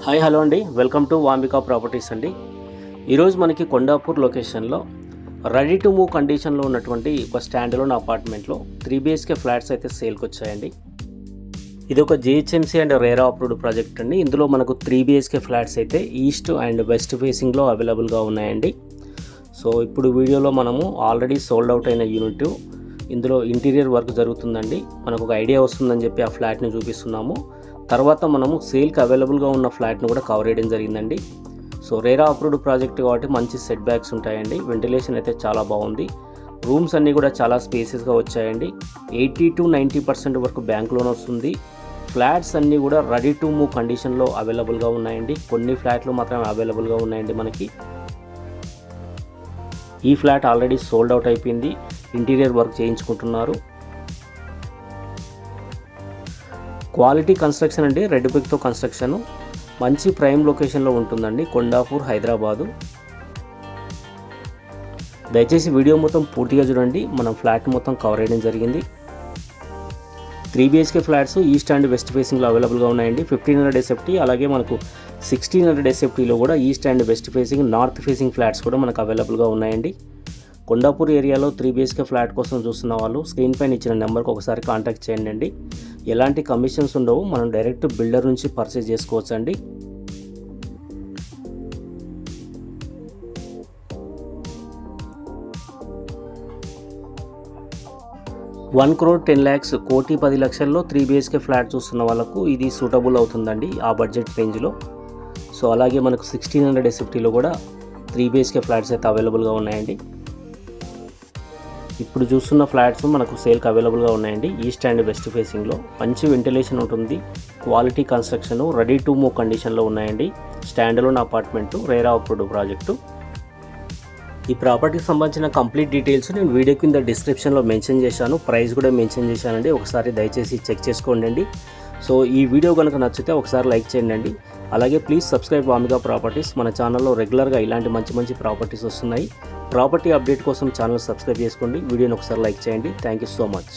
Hi hello అండి, welcome to వాంబికా properties అండి. ఈరోజు మనకి కొండాపూర్ లొకేషన్లో రెడీ టు మూవ్ కండిషన్లో ఉన్నటువంటి ఒక స్టాండ్లోన్ అపార్ట్మెంట్లో 3 BHK ఫ్లాట్స్ అయితే సేల్కి వచ్చాయండి. ఇది ఒక GHMC and RERA approved project అండి. ఇందులో మనకు 3 BHK ఫ్లాట్స్ అయితే ఈస్ట్ అండ్ వెస్ట్ ఫేసింగ్లో అవైలబుల్గా ఉన్నాయండి. సో ఇప్పుడు వీడియోలో మనము ఆల్రెడీ సోల్డ్ అవుట్ అయిన యూనిట్, ఇందులో ఇంటీరియర్ వర్క్ జరుగుతుందండి. మనకు ఒక ఐడియా వస్తుందని చెప్పి ఆ ఫ్లాట్ని చూపిస్తున్నాము. తర్వాత మనము సేల్కి అవైలబుల్గా ఉన్న ఫ్లాట్ను కూడా కవర్ చేయడం జరిగిందండి. సో రేరా అప్రూవ్డ్ ప్రాజెక్ట్ కాబట్టి మంచి సెట్ బ్యాక్స్ ఉంటాయండి. వెంటిలేషన్ అయితే చాలా బాగుంది. రూమ్స్ అన్నీ కూడా చాలా స్పేసెస్గా వచ్చాయండి. 80 to 90% వరకు బ్యాంక్ లోన్ వస్తుంది. ఫ్లాట్స్ అన్నీ కూడా రెడీ టు మూవ్ కండిషన్లో అవైలబుల్గా ఉన్నాయండి. కొన్ని ఫ్లాట్లు మాత్రమే అవైలబుల్గా ఉన్నాయండి మనకి. ఈ ఫ్లాట్ ఆల్రెడీ సోల్డ్ అవుట్ అయిపోయింది. ఇంటీరియర్ వర్క్ చేయించుకుంటున్నారు. క్వాలిటీ కన్స్ట్రక్షన్ అండి, రెడ్ బ్రిక్తో కన్స్ట్రక్షన్. మంచి ప్రైమ్ లొకేషన్లో ఉంటుందండి, కొండాపూర్, హైదరాబాదు. దయచేసి వీడియో మొత్తం పూర్తిగా చూడండి. మనం ఫ్లాట్ మొత్తం కవర్ చేయడం జరిగింది. 3 BHK flats east and west ఫేసింగ్లో అవైలబుల్గా ఉన్నాయండి. 1500 SFT, అలాగే మనకు 1600 SFTలో కూడా east and west facing, north facing flats కూడా మనకు అవైలబుల్గా ఉన్నాయండి. కొండాపూర్ ఏరియాలో 3 BHK ఫ్లాట్ కోసం చూస్తున్న వాళ్ళు స్క్రీన్ పైన ఇచ్చిన నెంబర్కి ఒకసారి కాంటాక్ట్ చేయండి అండి. ఎలాంటి కమిషన్స్ ఉండవు, మనం డైరెక్ట్ బిల్డర్ నుంచి పర్చేజ్ చేసుకోవచ్చు అండి. ₹1,10,00,000 కోటి 10 లక్షల్లో 3 BHK ఫ్లాట్ చూస్తున్న వాళ్ళకు ఇది సూటబుల్ అవుతుందండి ఆ బడ్జెట్ రేంజ్లో. సో అలాగే మనకు 1600 SFTలో కూడా 3 BHK ఫ్లాట్స్ అయితే అవైలబుల్గా ఉన్నాయండి. ఇప్పుడు చూస్తున్న ఫ్లాట్స్ మనకు సేల్కి అవైలబుల్గా ఉన్నాయండి. ఈస్ట్ అండ్ వెస్ట్ ఫేసింగ్లో మంచి వెంటిలేషన్ ఉంటుంది. Quality construction, ready to move కండిషన్లో ఉన్నాయండి. స్టాండ్లోన్ అపార్ట్మెంట్, రేరా అప్రూవ్డ్ ప్రాజెక్టు. ఈ ప్రాపర్టీకి సంబంధించిన కంప్లీట్ డీటెయిల్స్ నేను వీడియో కింద డిస్క్రిప్షన్లో మెన్షన్ చేశాను. ప్రైస్ కూడా మెన్షన్ చేశానండి, ఒకసారి దయచేసి చెక్ చేసుకోండి. సో ఈ వీడియో కనుక నచ్చితే ఒకసారి లైక్ చేయండి. అలాగే ప్లీజ్ సబ్స్క్రైబ్ వాంబికా ప్రాపర్టీస్. మన ఛానల్లో రెగ్యులర్గా ఇలాంటి మంచి ప్రాపర్టీస్ వస్తున్నాయి. ప్రాపర్టీ అప్డేట్ కోసం ఛానల్ సబ్స్క్రైబ్ చేసుకోండి. వీడియోని ఒకసారి లైక్ చేయండి. Thank you so much.